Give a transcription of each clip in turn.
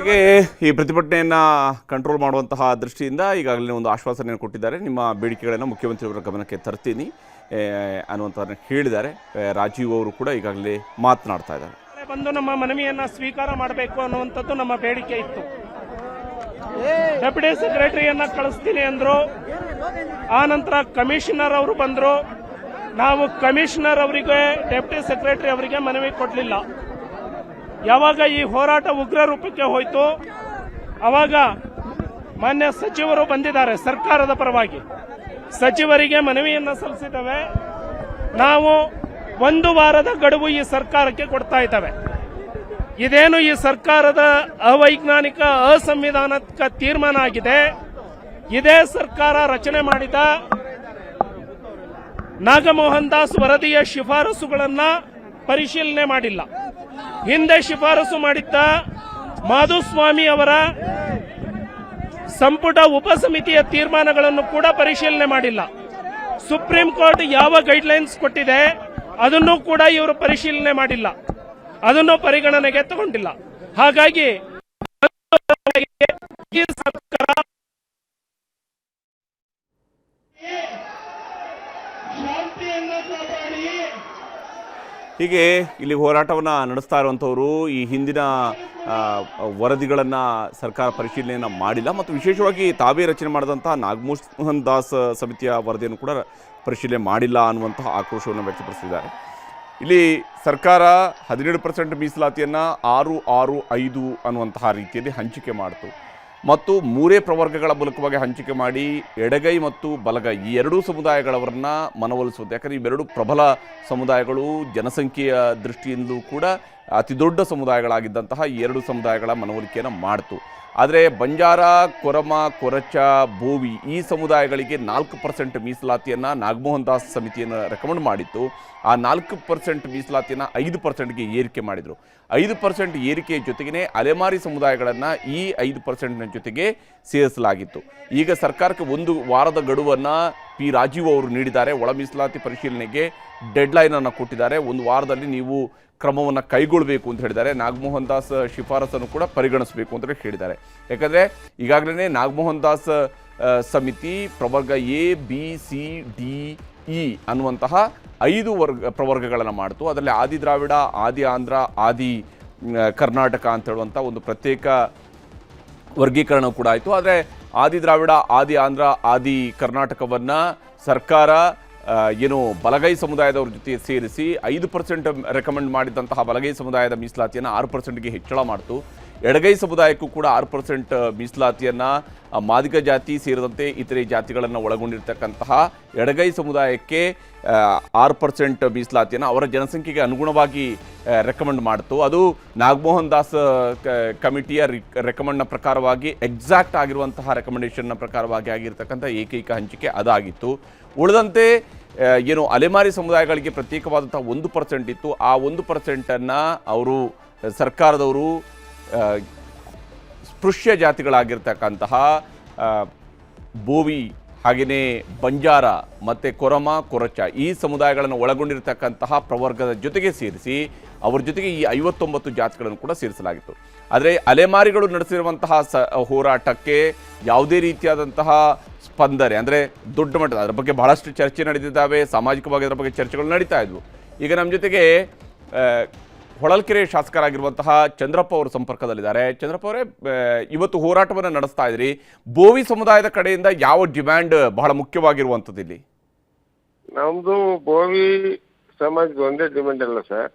ಜೊತೆಗೆ ಈ ಪ್ರತಿಭಟನೆಯನ್ನು ಕಂಟ್ರೋಲ್ ಮಾಡುವಂತಹ ದೃಷ್ಟಿಯಿಂದ ಈಗಾಗಲೇ ಒಂದು ಆಶ್ವಾಸನೆಯನ್ನು ಕೊಟ್ಟಿದ್ದಾರೆ. ನಿಮ್ಮ ಬೇಡಿಕೆಗಳನ್ನು ಮುಖ್ಯಮಂತ್ರಿಯವರ ಗಮನಕ್ಕೆ ತರ್ತೀನಿ ಅನ್ನುವಂಥದ್ದನ್ನು ಹೇಳಿದ್ದಾರೆ. ರಾಜೀವ್ ಅವರು ಕೂಡ ಈಗಾಗಲೇ ಮಾತನಾಡ್ತಾ ಇದ್ದಾರೆ. ಬಂದು ನಮ್ಮ ಮನವಿಯನ್ನು ಸ್ವೀಕಾರ ಮಾಡಬೇಕು ಅನ್ನುವಂಥದ್ದು ನಮ್ಮ ಬೇಡಿಕೆ ಇತ್ತು. ಡೆಪ್ಯೂಟಿ ಸೆಕ್ರೆಟರಿಯನ್ನ ಕಳಿಸ್ತೀನಿ ಅಂದ್ರು. ಆ ನಂತರ ಕಮಿಷನರ್ ಅವರು ಬಂದ್ರು. ನಾವು ಕಮಿಷನರ್ ಅವರಿಗೆ ಡೆಪ್ಯೂಟಿ ಸೆಕ್ರೆಟರಿ ಅವರಿಗೆ ಮನವಿ ಕೊಡಲಿಲ್ಲ. ಯಾವಾಗ ಈ ಹೋರಾಟ ಉಗ್ರ ರೂಪಕ್ಕೆ ಹೋಯಿತು ಅವಾಗ ಮಾನ್ಯ ಸಚಿವರು ಬಂದಿದ್ದಾರೆ. ಸರ್ಕಾರದ ಪರವಾಗಿ ಸಚಿವರಿಗೆ ಮನವಿಯನ್ನು ಸಲ್ಲಿಸಿದ್ದೇವೆ. ನಾವು 1 ವಾರದ ಗಡುವು ಈ ಸರ್ಕಾರಕ್ಕೆ ಕೊಡ್ತಾ ಇದ್ದೇವೆ. ಇದೇನು ಈ ಸರ್ಕಾರದ ಅವೈಜ್ಞಾನಿಕ ಅಸಂವಿಧಾನಿಕ ತೀರ್ಮಾನ ಆಗಿದೆ. ಇದೇ ಸರ್ಕಾರ ರಚನೆ ಮಾಡಿದ ನಾಗಮೋಹನ್ ದಾಸ್ ವರದಿಯ ಶಿಫಾರಸುಗಳನ್ನ ಪರಿಶೀಲನೆ ಮಾಡಿಲ್ಲ. ಹಿಂದೆ ಶಿಫಾರಸು ಮಾಡಿದ್ದ ಮಾಧುಸ್ವಾಮಿ ಅವರ ಸಂಪುಟ ಉಪಸಮಿತಿಯ ತೀರ್ಮಾನಗಳನ್ನು ಕೂಡ ಪರಿಶೀಲನೆ ಮಾಡಿಲ್ಲ. ಸುಪ್ರೀಂ ಕೋರ್ಟ್ ಯಾವ ಗೈಡ್ಲೈನ್ಸ್ ಕೊಟ್ಟಿದೆ ಅದನ್ನು ಕೂಡ ಇವರು ಪರಿಶೀಲನೆ ಮಾಡಿಲ್ಲ. ಅದನ್ನು ಪರಿಗಣನೆಗೆ ತಗೊಂಡಿಲ್ಲ. ಹಾಗಾಗಿ ಈ ಸರ್ಕಾರ ಹೀಗೆ ಇಲ್ಲಿ ಹೋರಾಟವನ್ನು ನಡೆಸ್ತಾ ಇರುವಂಥವರು ಈ ಹಿಂದಿನ ವರದಿಗಳನ್ನು ಸರ್ಕಾರ ಪರಿಶೀಲನೆಯನ್ನು ಮಾಡಿಲ್ಲ ಮತ್ತು ವಿಶೇಷವಾಗಿ ತಾವೇ ರಚನೆ ಮಾಡಿದಂತಹ ನಾಗಮೋಹನ್ ದಾಸ್ ಸಮಿತಿಯ ವರದಿಯನ್ನು ಕೂಡ ಪರಿಶೀಲನೆ ಮಾಡಿಲ್ಲ ಅನ್ನುವಂತಹ ಆಕ್ರೋಶವನ್ನು ವ್ಯಕ್ತಪಡಿಸಿದ್ದಾರೆ. ಇಲ್ಲಿ ಸರ್ಕಾರ 17% ಮೀಸಲಾತಿಯನ್ನು 6-6-5 ಅನ್ನುವಂತಹ ರೀತಿಯಲ್ಲಿ ಹಂಚಿಕೆ ಮಾಡಿತು ಮತ್ತು 3 ಪ್ರವರ್ಗಗಳ ಮೂಲಕವಾಗಿ ಹಂಚಿಕೆ ಮಾಡಿ ಎಡಗೈ ಮತ್ತು ಬಲಗೈ ಈ ಎರಡೂ ಸಮುದಾಯಗಳವರನ್ನ ಮನವೊಲಿಸುವುದು. ಯಾಕಂದರೆ ಇವೆರಡು ಪ್ರಬಲ ಸಮುದಾಯಗಳು, ಜನಸಂಖ್ಯೆಯ ದೃಷ್ಟಿಯಿಂದಲೂ ಕೂಡ ಅತಿ ದೊಡ್ಡ ಸಮುದಾಯಗಳಾಗಿದ್ದಂತಹ ಈ ಎರಡು ಸಮುದಾಯಗಳ ಮನವೊಲಿಕೆಯನ್ನು ಮಾಡಿತು. ಆದರೆ ಬಂಜಾರ, ಕೊರಮ, ಕೊರಚ, ಬೋವಿ ಈ ಸಮುದಾಯಗಳಿಗೆ 4% ಮೀಸಲಾತಿಯನ್ನು ನಾಗಮೋಹನ್ ದಾಸ್ ಸಮಿತಿಯನ್ನು ರೆಕಮೆಂಡ್ ಮಾಡಿತ್ತು. ಆ 4% ಮೀಸಲಾತಿಯನ್ನು 5%ಗೆ ಏರಿಕೆ ಮಾಡಿದರು. 5% ಏರಿಕೆಯ ಜೊತೆಗೇ ಅಲೆಮಾರಿ ಸಮುದಾಯಗಳನ್ನು ಈ 5% ಜೊತೆಗೆ ಸೇರಿಸಲಾಗಿತ್ತು. ಈಗ ಸರ್ಕಾರಕ್ಕೆ 1 ವಾರದ ಗಡುವನ್ನು ಪಿ ರಾಜೀವ್ ಅವರು ನೀಡಿದ್ದಾರೆ. ಒಳ ಮೀಸಲಾತಿ ಪರಿಶೀಲನೆಗೆ ಡೆಡ್ಲೈನನ್ನು ಕೊಟ್ಟಿದ್ದಾರೆ. 1 ವಾರದಲ್ಲಿ ನೀವು ಕ್ರಮವನ್ನು ಕೈಗೊಳ್ಳಬೇಕು ಅಂತ ಹೇಳಿದ್ದಾರೆ. ನಾಗಮೋಹನ್ ದಾಸ್ ಶಿಫಾರಸನ್ನು ಕೂಡ ಪರಿಗಣಿಸಬೇಕು ಅಂತ ಹೇಳಿದ್ದಾರೆ. ಯಾಕಂದರೆ ಈಗಾಗಲೇ ನಾಗಮೋಹನ್ ದಾಸ್ ಸಮಿತಿ ಪ್ರವರ್ಗ ABCDE ಅನ್ನುವಂತಹ 5 ಪ್ರವರ್ಗಗಳನ್ನು ಮಾಡಿತು. ಅದರಲ್ಲಿ ಆದಿ ದ್ರಾವಿಡ, ಆದಿ ಆಂಧ್ರ, ಆದಿ ಕರ್ನಾಟಕ ಅಂತ ಹೇಳುವಂಥ ಒಂದು ಪ್ರತ್ಯೇಕ ವರ್ಗೀಕರಣ ಕೂಡ ಆಯಿತು. ಆದರೆ ಆದಿ ದ್ರಾವಿಡ, ಆದಿ ಆಂಧ್ರ, ಆದಿ ಕರ್ನಾಟಕವನ್ನು ಸರ್ಕಾರ ಏನು ಬಲಗೈ ಸಮುದಾಯದವ್ರ ಜೊತೆ ಸೇರಿಸಿ 5% ರೆಕಮೆಂಡ್ ಮಾಡಿದಂತಹ ಬಲಗೈ ಸಮುದಾಯದ ಮೀಸಲಾತಿಯನ್ನು 6%ಗೆ ಹೆಚ್ಚಳ ಮಾಡಿತು. ಎಡಗೈ ಸಮುದಾಯಕ್ಕೂ ಕೂಡ 6% ಮೀಸಲಾತಿಯನ್ನು ಮಾದಿಗ ಜಾತಿ ಸೇರಿದಂತೆ ಇತರೆ ಜಾತಿಗಳನ್ನು ಒಳಗೊಂಡಿರ್ತಕ್ಕಂತಹ ಎಡಗೈ ಸಮುದಾಯಕ್ಕೆ 6% ಮೀಸಲಾತಿಯನ್ನು ಅವರ ಜನಸಂಖ್ಯೆಗೆ ಅನುಗುಣವಾಗಿ ರೆಕಮೆಂಡ್ ಮಾಡಿತು. ಅದು ನಾಗಮೋಹನ್ ದಾಸ್ ಕಮಿಟಿಯ ರೆಕಮೆಂಡ್ನ ಪ್ರಕಾರವಾಗಿ ಎಕ್ಸಾಕ್ಟ್ ಆಗಿರುವಂತಹ ರೆಕಮೆಂಡೇಷನ್ನ ಪ್ರಕಾರವಾಗಿ ಆಗಿರ್ತಕ್ಕಂಥ ಏಕೈಕ ಹಂಚಿಕೆ ಅದಾಗಿತ್ತು. ಉಳಿದಂತೆ ಏನು ಅಲೆಮಾರಿ ಸಮುದಾಯಗಳಿಗೆ ಪ್ರತ್ಯೇಕವಾದಂಥ 1% ಇತ್ತು. ಆ 1%ಅನ್ನು ಅವರು ಸರ್ಕಾರದವರು ಸ್ಪೃಶ್ಯ ಜಾತಿಗಳಾಗಿರ್ತಕ್ಕಂತಹ ಬೋವಿ ಹಾಗೆಯೇ ಬಂಜಾರ ಮತ್ತು ಕೊರಮ, ಕೊರಚ ಈ ಸಮುದಾಯಗಳನ್ನು ಒಳಗೊಂಡಿರತಕ್ಕಂತಹ ಪ್ರವರ್ಗದ ಜೊತೆಗೆ ಸೇರಿಸಿ ಅವರ ಜೊತೆಗೆ ಈ 59 ಜಾತಿಗಳನ್ನು ಕೂಡ ಸೇರಿಸಲಾಗಿತ್ತು. ಆದರೆ ಅಲೆಮಾರಿಗಳು ನಡೆಸಿರುವಂತಹ ಹೋರಾಟಕ್ಕೆ ಯಾವುದೇ ರೀತಿಯಾದಂತಹ ಸ್ಪಂದನೆ ಅಂದರೆ ದೊಡ್ಡ ಮಟ್ಟದ ಅದರ ಬಗ್ಗೆ ಬಹಳಷ್ಟು ಚರ್ಚೆ ನಡೆದಿದ್ದಾವೆ. ಸಾಮಾಜಿಕವಾಗಿ ಅದರ ಬಗ್ಗೆ ಚರ್ಚೆಗಳು ನಡೀತಾ ಇದ್ವು. ಈಗ ನಮ್ಮ ಜೊತೆಗೆ ಹೊಳಲ್ಕೆರೆ ಶಾಸಕರಾಗಿರುವಂತಹ ಚಂದ್ರಪ್ಪ ಅವರು ಸಂಪರ್ಕದಲ್ಲಿದ್ದಾರೆ. ಚಂದ್ರಪ್ಪ ಅವರೇ, ಇವತ್ತು ಹೋರಾಟವನ್ನು ನಡೆಸ್ತಾ ಇದ್ರಿ. ಬೋವಿ ಸಮುದಾಯದ ಕಡೆಯಿಂದ ಯಾವ ಡಿಮ್ಯಾಂಡ್ ಬಹಳ ಮುಖ್ಯವಾಗಿರುವಂಥದ್ದು ಇಲ್ಲಿ? ನಮ್ದು ಬೋವಿ ಸಮಾಜದ ಒಂದೇ ಡಿಮ್ಯಾಂಡ್ ಅಲ್ಲ ಸರ್.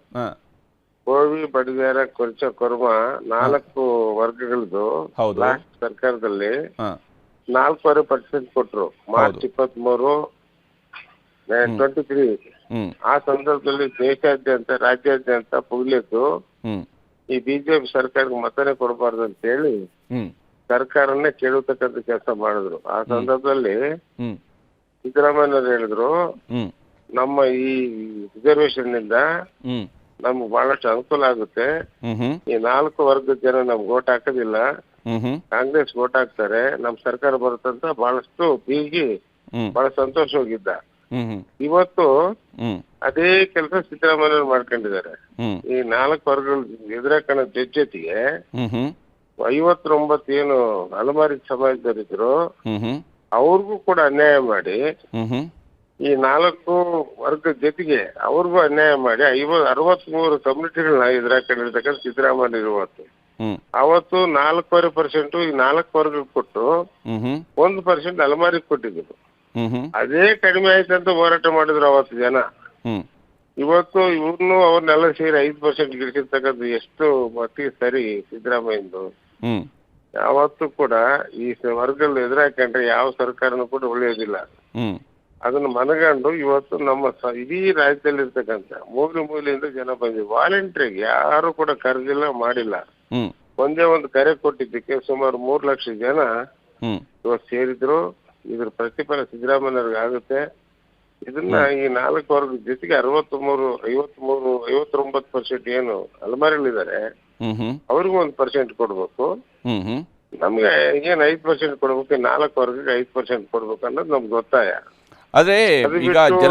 ಬೋವಿ, ಬಡಿಗೇರ, ಕೊರ್ಚ, ಕೊರ್ಮ 4 ವರ್ಗಗಳದ್ದು ಲಾಸ್ಟ್ ಸರ್ಕಾರದಲ್ಲಿ 4% ಕೊಟ್ರು. ಮಾರ್ಚ್ 23, 23 ಆ ಸಂದರ್ಭದಲ್ಲಿ ದೇಶಾದ್ಯಂತ, ರಾಜ್ಯಾದ್ಯಂತ ಪುಗ್ಲಿದ್ದು ಈ ಬಿಜೆಪಿ ಸರ್ಕಾರಕ್ಕೆ ಮತನೇ ಕೊಡಬಾರ್ದು ಅಂತ ಹೇಳಿ ಸರ್ಕಾರನ್ನೇ ಕೇಳತಕ್ಕಂಥ ಕೆಲಸ ಮಾಡಿದ್ರು. ಆ ಸಂದರ್ಭದಲ್ಲಿ ಸಿದ್ದರಾಮಯ್ಯನವರು ಹೇಳಿದ್ರು, ನಮ್ಮ ಈ ರಿಸರ್ವೇಶನ್ ನಿಂದ ನಮ್ಗೆ ಬಹಳಷ್ಟು ಅನುಕೂಲ ಆಗುತ್ತೆ. ಈ 4 ವರ್ಗದ ಜನ ನಮ್ಗೆ ಓಟ್ ಹಾಕೋದಿಲ್ಲ, ಕಾಂಗ್ರೆಸ್ ಓಟ್ ಹಾಕ್ತಾರೆ, ನಮ್ ಸರ್ಕಾರ ಬರುತ್ತಂತ ಬಹಳಷ್ಟು ಬೀಗಿ ಬಹಳ ಸಂತೋಷವಾಗಿದ್ದ. ಇವತ್ತು ಅದೇ ಕೆಲಸ ಸಿದ್ದರಾಮಯ್ಯ ಮಾಡ್ಕೊಂಡಿದ್ದಾರೆ. ಈ 4 ವರ್ಗಗಳು ಎದುರಾಕಣ ಜೊತೆಗೆ 59 ಏನು ಅಲೆಮಾರಿ ಸಮಾಜದವರಿದ್ರು ಹ್ಮ್ ಹ್ಮ್ ಅವ್ರಿಗೂ ಕೂಡ ಅನ್ಯಾಯ ಮಾಡಿ, ಹ್ಮ್ ಹ್ಮ್ ಈ 4 ವರ್ಗದ ಜೊತೆಗೆ ಅವ್ರಿಗೂ ಅನ್ಯಾಯ ಮಾಡಿ 63 ಕಮ್ಯುನಿಟಿಗಳನ್ನ ಎದುರಾಕೊಂಡಿರ್ತಕ್ಕಂಥ ಸಿದ್ದರಾಮಯ್ಯ ಇವತ್ತು ಹ್ಮ್ ಅವತ್ತು 4.5% ಈ 4 ವರ್ಗಕ್ಕೆ ಕೊಟ್ಟು ಹ್ಮ್ ಹ್ಮ್ 1% ಅಲೆಮಾರಿಗೆ ಕೊಟ್ಟಿದ್ರು. ಹ್ಮ್ ಹ್ಮ್ ಅದೇ ಕಡಿಮೆ ಆಯ್ತಂತ ಹೋರಾಟ ಮಾಡಿದ್ರು ಅವತ್ತು ಜನ. ಹ್ಮ್ ಇವತ್ತು ಇವ್ರನ್ನು ಅವ್ರನ್ನೆಲ್ಲ ಸೇರಿ 5% ಗಿಳಿಸಿರ್ತಕ್ಕಂಥ ಎಷ್ಟು ಮಟ್ಟಿಗೆ ಸರಿ ಸಿದ್ದರಾಮಯ್ಯಂದು. ಹ್ಮ್ ಯಾವತ್ತೂ ಕೂಡ ಈ ವರ್ಗಗಳು ಎದುರಾಕೊಂಡ್ರೆ ಯಾವ ಸರ್ಕಾರನೂ ಕೂಡ ಉಳಿಯೋದಿಲ್ಲ. ಹ್ಮ್ ಅದನ್ನ ಮನಗಂಡು ಇವತ್ತು ನಮ್ಮ ಇಡೀ ರಾಜ್ಯದಲ್ಲಿ ಇರ್ತಕ್ಕಂಥ ಮೂಲೆಯಿಂದ ಜನ ಬಂದಿದೆ. ವಾಲಂಟ್ರಿಗೆ ಯಾರು ಕೂಡ ಕರೆದಿಲ್ಲ, ಮಾಡಿಲ್ಲ. ಹ್ಮ್ ಒಂದೇ ಒಂದು ಕರೆ ಕೊಟ್ಟಿದ್ದಕ್ಕೆ ಸುಮಾರು 3 ಲಕ್ಷ ಜನ ಹ್ಮ್ ಇವತ್ತು ಸೇರಿದ್ರು. ಇದ್ರ ಪ್ರತಿಫಲ ಸಿದ್ದರಾಮಯ್ಯವ್ರಿಗೆ ಆಗುತ್ತೆ. ಇದನ್ನ ಈ 4 ವರ್ಗದ ಜೊತೆಗೆ 59% ಏನು ಅಲೆಮಾರಿಗಳಿದ್ದಾರೆ ಹ್ಮ್ ಹ್ಮ್ ಅವ್ರಿಗೂ 1% ಕೊಡ್ಬೇಕು. ಹ್ಮ್ ಹ್ಮ್ ನಮ್ಗೆ ಏನ್ 5% ಕೊಡ್ಬೇಕು, 4 ವರ್ಗಕ್ಕೆ 5% ಕೊಡ್ಬೇಕು ಅನ್ನೋದು ನಮ್ಗೆ ಒತ್ತಾಯ. ಆದ್ರೆ ಅದು ಈಗ ಬಿಟ್ಟು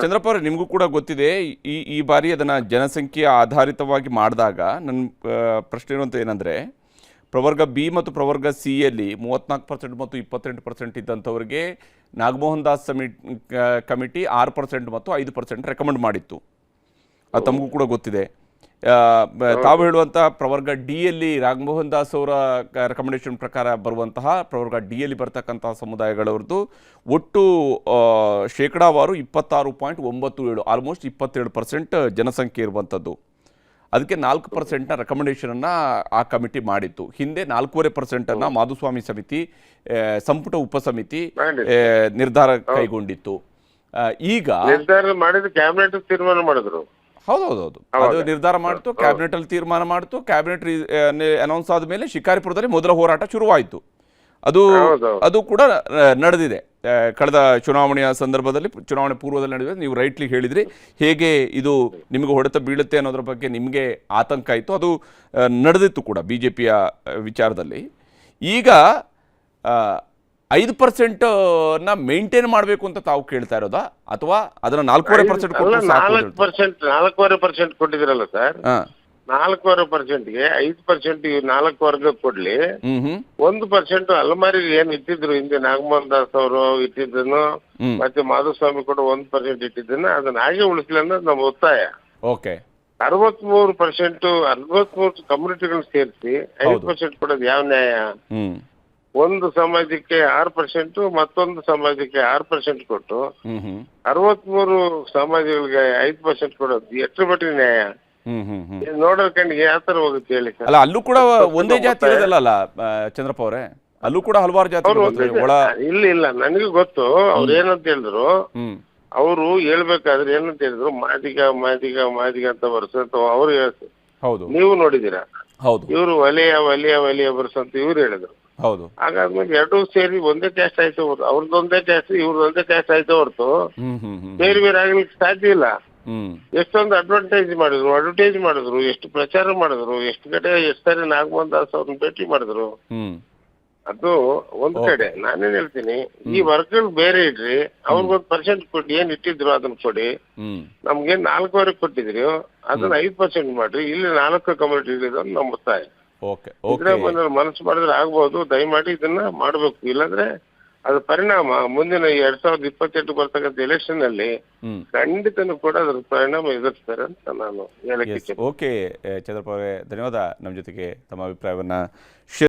ಚಂದ್ರಪ್ಪ ಅವ್ರೆ, ನಿಮಗೂ ಕೂಡ ಗೊತ್ತಿದೆ ಈ ಬಾರಿ ಅದನ್ನ ಜನಸಂಖ್ಯೆ ಆಧಾರಿತವಾಗಿ ಮಾಡಿದಾಗ ನನ್ನ ಪ್ರಶ್ನೆ ಇರುವಂತ ಏನಂದ್ರೆ, ಪ್ರವರ್ಗ ಬಿ ಮತ್ತು ಪ್ರವರ್ಗ ಸಿ ಯಲ್ಲಿ 34% ಮತ್ತು 28% ಇದ್ದಂಥವ್ರಿಗೆ ನಾಗಮೋಹನ್ ದಾಸ್ ಕಮಿಟಿ 6% ಮತ್ತು 5% ರೆಕಮೆಂಡ್ ಮಾಡಿತ್ತು. ಅದು ತಮಗೂ ಕೂಡ ಗೊತ್ತಿದೆ. ತಾವು ಹೇಳುವಂಥ ಪ್ರವರ್ಗ ಡಿ ಯಲ್ಲಿ ನಾಗಮೋಹನ್ ದಾಸ್ ಅವರ ರೆಕಮೆಂಡೇಶನ್ ಪ್ರಕಾರ ಬರುವಂತಹ ಪ್ರವರ್ಗ ಡಿ ಯಲ್ಲಿ ಬರ್ತಕ್ಕಂತಹ ಸಮುದಾಯಗಳವ್ರದ್ದು ಒಟ್ಟು ಶೇಕಡಾವಾರು 26.97, ಆಲ್ಮೋಸ್ಟ್ 27% ಜನಸಂಖ್ಯೆ ಇರುವಂಥದ್ದು. ಅದಕ್ಕೆ 4%ನ ರೆಕಮೆಂಡೇಶನನ್ನು ಆ ಕಮಿಟಿ ಮಾಡಿತ್ತು. ಹಿಂದೆ 4.5%ನ್ನು ಮಾಧುಸ್ವಾಮಿ ಸಮಿತಿ, ಸಂಪುಟ ಉಪಸಮಿತಿ ನಿರ್ಧಾರ ಕೈಗೊಂಡಿತ್ತು. ಈಗ ನಿರ್ಧಾರ ಮಾಡಿದ ಕ್ಯಾಬಿನೆಟ್ ತೀರ್ಮಾನ ಮಾಡಿದ್ರು. ಹೌದೌದು, ಅದು ನಿರ್ಧಾರ ಮಾಡಿತು, ಕ್ಯಾಬಿನೆಟ್ ಅಲ್ಲಿ ತೀರ್ಮಾನ ಮಾಡಿತು. ಕ್ಯಾಬಿನೆಟ್ ಅನೌನ್ಸ್ ಆದಮೇಲೆ ಶಿಕಾರಿಪುರದಲ್ಲಿ ಮೊದಲ ಹೋರಾಟ ಶುರುವಾಯಿತು. ಅದು ಕೂಡ ನಡೆದಿದೆ. ಕಳೆದ ಚುನಾವಣೆಯ ಸಂದರ್ಭದಲ್ಲಿ, ಚುನಾವಣೆ ಪೂರ್ವದಲ್ಲಿ ನಡೆದಿದೆ. ನೀವು ರೈಟ್ಲಿ ಹೇಳಿದ್ರಿ ಹೇಗೆ ಇದು ನಿಮಗೆ ಹೊಡೆತ ಬೀಳುತ್ತೆ ಅನ್ನೋದ್ರ ಬಗ್ಗೆ ನಿಮಗೆ ಆತಂಕ ಇತ್ತು. ಅದು ನಡೆದಿತ್ತು ಕೂಡ ಬಿಜೆಪಿಯ ವಿಚಾರದಲ್ಲಿ. ಈಗ 5%ನ ಮೇಂಟೈನ್ ಮಾಡಬೇಕು ಅಂತ ತಾವು ಕೇಳ್ತಾ ಇರೋದಾ, ಅಥವಾ ಅದನ್ನ 4.5% ಕೊಟ್ಟು 4.5% ಕೊಟ್ಟಿದ್ರಲ್ಲ ಸರ್, 4.5%ಗೆ 5% 4 ವರ್ಗ ಕೊಡ್ಲಿ. 1% ಅಲೆಮಾರಿಗೆ ಏನ್ ಇಟ್ಟಿದ್ರು ಹಿಂದೆ ನಾಗಮೋಹನ್ ದಾಸ್ ಅವರು ಇಟ್ಟಿದ್ದನ್ನು, ಮತ್ತೆ ಮಾಧುಸ್ವಾಮಿ ಕೂಡ 1% ಇಟ್ಟಿದ್ದನ್ನ ಅದನ್ನ ಹಾಗೆ ಉಳಿಸ್ಲಿ ಅನ್ನೋದು ನಮ್ಮ ಒತ್ತಾಯ. ಓಕೆ, 63 ಕಮ್ಯುನಿಟಿಗಳು ಸೇರಿಸಿ 5% ಕೊಡೋದು ಯಾವ ನ್ಯಾಯ? ಒಂದು ಸಮಾಜಕ್ಕೆ 6%, ಮತ್ತೊಂದು ಸಮಾಜಕ್ಕೆ 6% ಕೊಟ್ಟು 63 ಸಮಾಜಗಳಿಗೆ 5% ಕೊಡೋದು ಎಷ್ಟು ಮಟ್ಟಿಗೆ ನ್ಯಾಯ? ನೋಡೋ ಕಣ್ಣಿಗೆ ಯಾವ ತರ ಹೋಗುತ್ತೆ ಹೇಳಿ ಸರ್? ಅಲ್ಲ, ಅಲ್ಲೂ ಕೂಡ ಒಂದೇ ಜಾತಿ ಇರೋದಲ್ಲ ಚಂದ್ರಪ್ಪ ಅವರೇ, ಅಲ್ಲೂ ಕೂಡ ಹಲವಾರು ಜಾತಿ ಇಲ್ಲ. ನನಗೆ ಗೊತ್ತು ಅವ್ರು ಏನಂತ ಹೇಳಿದ್ರು. ಅವರು ಹೇಳ್ಬೇಕಾದ್ರೆ ಏನಂತ ಹೇಳಿದ್ರು, ಮಾದಿಗ ಅಂತ ಬರ್ಸಂತ ಅವ್ರು ಹೇಳ್ತಾರೆ. ಹೌದು, ನೀವು ನೋಡಿದೀರಾ? ಹೌದು. ಇವರು ವಲಯ ಬರ್ಸಂತ ಇವ್ರು ಹೇಳಿದ್ರು. ಹೌದು. ಹಾಗಾದ್ಮೇಲೆ ಎರಡೂ ಸೇರಿ ಒಂದೇ ಕ್ಯಾಸ್ಟ್ ಆಯ್ತು, ಅವ್ರದ್ದೊಂದೇ ಕ್ಯಾಸ್ಟ್ ಇವ್ರದೊಂದೇ ಕ್ಯಾಸ್ಟ್ ಆಯ್ತು ಹೊರತು ಬೇರೆ ಬೇರೆ ಆಗ್ಲಿಕ್ಕೆ ಸಾಧ್ಯ ಇಲ್ಲ. ಎಷ್ಟೊಂದು ಅಡ್ವರ್ಟೈಸ್ ಮಾಡಿದ್ರು, ಎಷ್ಟು ಪ್ರಚಾರ ಮಾಡಿದ್ರು, ಎಷ್ಟು ಸಾರಿ ನಾಗಮೋಹನ್ ದಾಸ್ ಅವ್ರನ್ನ ಭೇಟಿ ಮಾಡಿದ್ರು. ಅದು ಒಂದು ಕಡೆ. ನಾನೇನ್ ಹೇಳ್ತೀನಿ, ಈ ವರ್ಗಗಳು ಬೇರೆ ಇಡ್ರಿ, ಅವ್ರಿಗೊಂದು % ಕೊಟ್ಟು ಏನ್ ಇಟ್ಟಿದ್ರು ಅದನ್ನ ಕೊಡಿ. ನಮ್ಗೇನ್ 4 ಕೊಟ್ಟಿದ್ರಿ ಅದನ್ನ 5% ಮಾಡ್ರಿ. ಇಲ್ಲಿ 4 ಕಮ್ಯುನಿಟಿ ಇರೋದು ನಮ್ಮ ಒತ್ತಾಯ. ಮನಸ್ಸು ಮಾಡಿದ್ರೆ ಆಗ್ಬಹುದು. ದಯಮಾಡಿ ಇದನ್ನ ಮಾಡ್ಬೇಕು. ಇಲ್ಲಾಂದ್ರೆ ಅದ್ರ ಪರಿಣಾಮ ಮುಂದಿನ 2028 ಬರ್ತಕ್ಕಂಥ ಎಲೆಕ್ಷನ್ ಅಲ್ಲಿ ಖಂಡಿತನೂ ಕೂಡ ಅದ್ರ ಪರಿಣಾಮ ಎದುರಿಸ್ತಾರೆ ಅಂತ ನಾನು ಹೇಳಕ್ಕೆ. ಓಕೆ ಚಂದ್ರಪ್ಪ ಅವರೇ, ಧನ್ಯವಾದ ನಮ್ಮ ಜೊತೆಗೆ ತಮ್ಮ ಅಭಿಪ್ರಾಯವನ್ನ